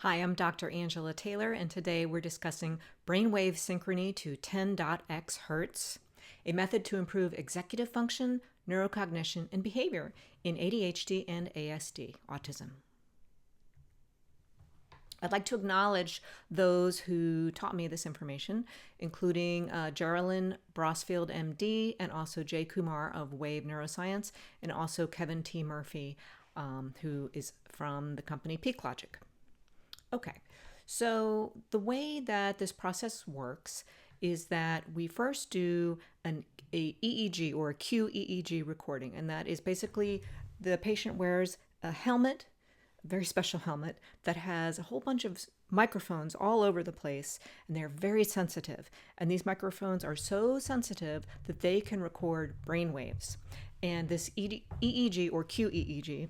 Hi, I'm Dr. Angela Taylor, and today we're discussing brainwave synchrony to 10.x hertz, a method to improve executive function, neurocognition, and behavior in ADHD and ASD, autism. I'd like to acknowledge those who taught me this information, including Geraldine Brosfield, MD, and also Jay Kumar of Wave Neuroscience, and also Kevin T. Murphy, who is from the company PeakLogic. Okay, so the way that this process works is that we first do a EEG or a QEEG recording, and that is basically the patient wears a helmet, a very special helmet that has a whole bunch of microphones all over the place, and they're very sensitive. And these microphones are so sensitive that they can record brain waves. And this EEG or QEEG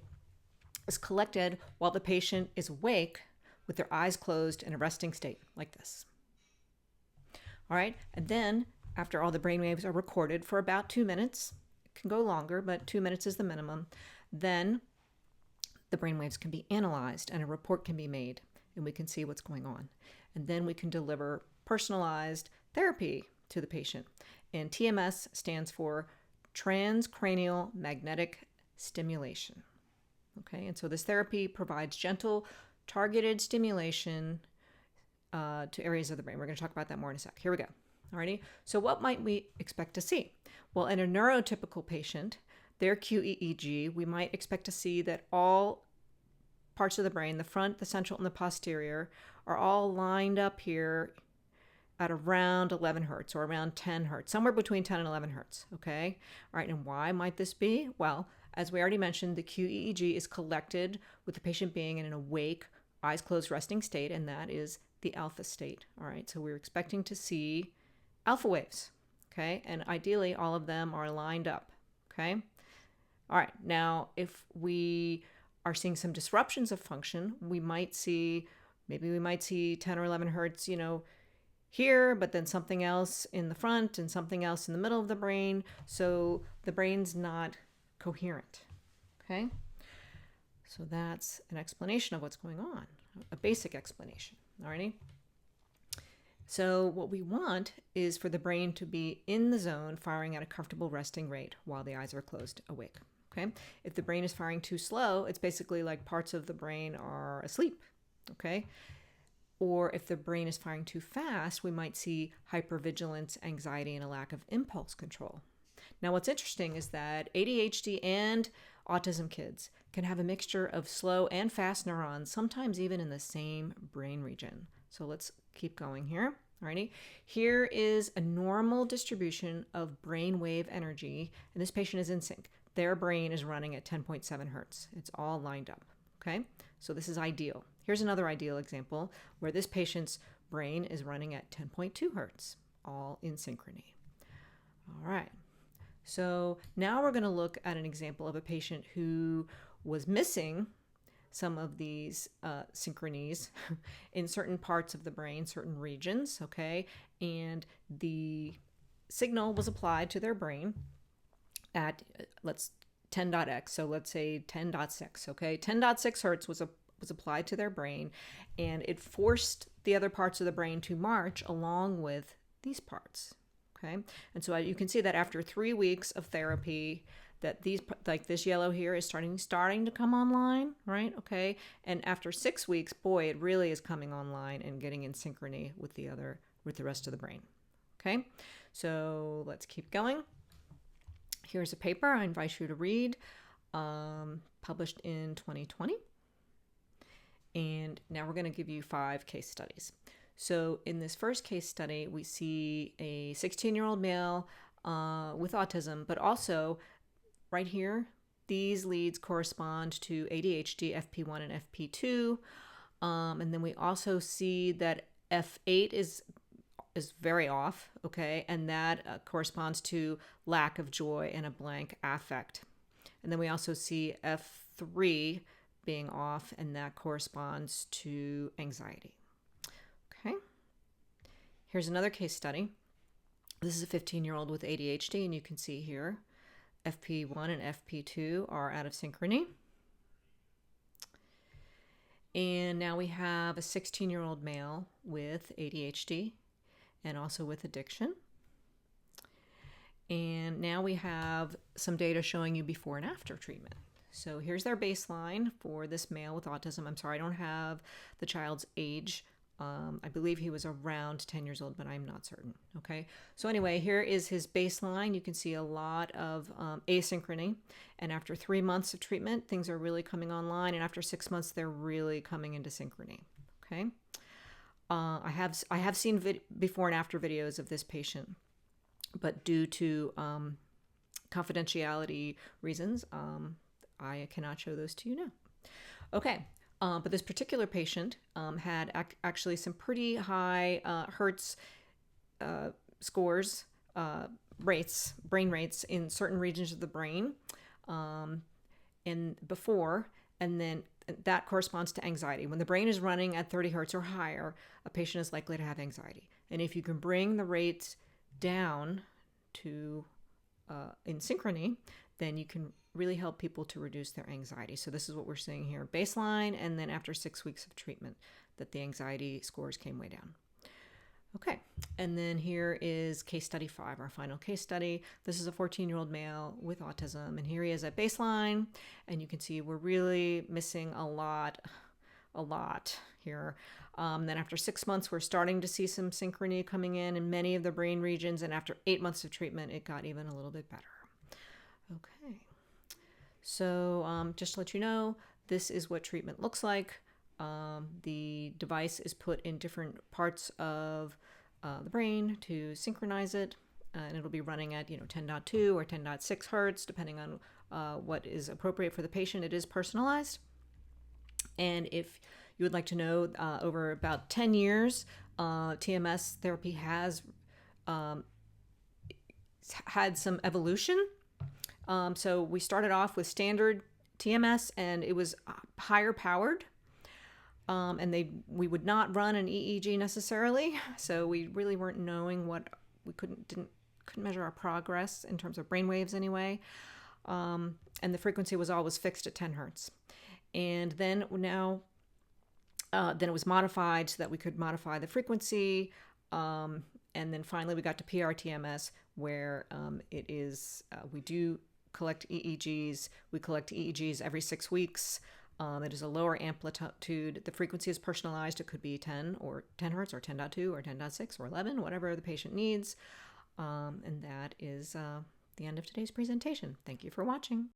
is collected while the patient is awake with their eyes closed in a resting state, like this. All right, and then after all the brain waves are recorded for about 2 minutes, it can go longer, but 2 minutes is the minimum, then the brain waves can be analyzed and a report can be made, and we can see what's going on. And then we can deliver personalized therapy to the patient. And TMS stands for transcranial magnetic stimulation. Okay, and so this therapy provides gentle, targeted stimulation to areas of the brain. We're going to talk about that more in a sec. Here we go. Alrighty. So what might we expect to see? Well, in a neurotypical patient, their QEEG, we might expect to see that all parts of the brain, the front, the central, and the posterior, are all lined up here at around 11 hertz or around 10 hertz, somewhere between 10 and 11 hertz. Okay. All right. And why might this be? Well, as we already mentioned, the QEEG is collected with the patient being in an awake, eyes closed resting state, and that is the alpha state. All right, so we're expecting to see alpha waves, okay? And ideally, all of them are lined up, okay? All right, now if we are seeing some disruptions of function, we might see 10 or 11 hertz, here, but then something else in the front and something else in the middle of the brain. So the brain's not coherent, okay? So that's an explanation of what's going on, a basic explanation, alrighty? So what we want is for the brain to be in the zone, firing at a comfortable resting rate while the eyes are closed, awake, okay? If the brain is firing too slow, it's basically like parts of the brain are asleep, okay? Or if the brain is firing too fast, we might see hypervigilance, anxiety, and a lack of impulse control. Now, what's interesting is that ADHD and autism kids can have a mixture of slow and fast neurons, sometimes even in the same brain region. So let's keep going here. Alrighty. Here is a normal distribution of brain wave energy, and this patient is in sync. Their brain is running at 10.7 hertz. It's all lined up. Okay, so this is ideal. Here's another ideal example where this patient's brain is running at 10.2 hertz, all in synchrony. All right. So now we're going to look at an example of a patient who was missing some of these synchronies in certain parts of the brain, certain regions, okay? And the signal was applied to their brain at, 10.x, so let's say 10.6, okay? 10.6 hertz was applied to their brain, and it forced the other parts of the brain to march along with these parts. Okay, and so you can see that after 3 weeks of therapy, that these, like this yellow here, is starting to come online, right? Okay, and after 6 weeks, boy, it really is coming online and getting in synchrony with the rest of the brain. Okay, so let's keep going. Here's a paper I invite you to read, published in 2020, and now we're going to give you 5 case studies. So in this first case study, we see a 16-year-old male with autism, but also right here, these leads correspond to ADHD, FP1 and FP2. And then we also see that F8 is very off, okay? And that corresponds to lack of joy and a blank affect. And then we also see F3 being off, and that corresponds to anxiety. Okay, here's another case study. This is a 15-year-old with ADHD, and you can see here FP1 and FP2 are out of synchrony. And now we have a 16-year-old male with ADHD and also with addiction. And now we have some data showing you before and after treatment. So here's their baseline for this male with autism. I'm sorry, I don't have the child's age. I believe he was around 10 years old, but I'm not certain. Okay. So anyway, here is his baseline. You can see a lot of asynchrony. And after 3 months of treatment, things are really coming online. And after 6 months, they're really coming into synchrony. Okay. I have seen before and after videos of this patient, but due to confidentiality reasons, I cannot show those to you now. Okay, but this particular patient had actually some pretty high Hertz scores, brain rates in certain regions of the brain, and then that corresponds to anxiety. When the brain is running at 30 Hertz or higher, a patient is likely to have anxiety. And if you can bring the rates down to in synchrony, then you can really help people to reduce their anxiety. So this is what we're seeing here, baseline, and then after 6 weeks of treatment, that the anxiety scores came way down. Okay, and then here is case study 5, our final case study. This is a 14-year-old male with autism, and here he is at baseline, and you can see we're really missing a lot here. Then after 6 months, we're starting to see some synchrony coming in many of the brain regions, and after 8 months of treatment, it got even a little bit better. Okay, so just to let you know, this is what treatment looks like. The device is put in different parts of the brain to synchronize it, and it'll be running at 10.2 or 10.6 hertz, depending on what is appropriate for the patient. It is personalized. And if you would like to know, over about 10 years, TMS therapy has had some evolution. So we started off with standard TMS, and it was higher powered. And we would not run an EEG necessarily, so we really weren't knowing we couldn't measure our progress in terms of brain waves anyway. And the frequency was always fixed at 10 hertz. And then then it was modified so that we could modify the frequency. And then finally we got to PrTMS, where it is we do collect EEGs. We collect EEGs every 6 weeks. It is a lower amplitude. The frequency is personalized. It could be 10 hertz or 10.2 or 10.6 or 11, whatever the patient needs. And that is the end of today's presentation. Thank you for watching.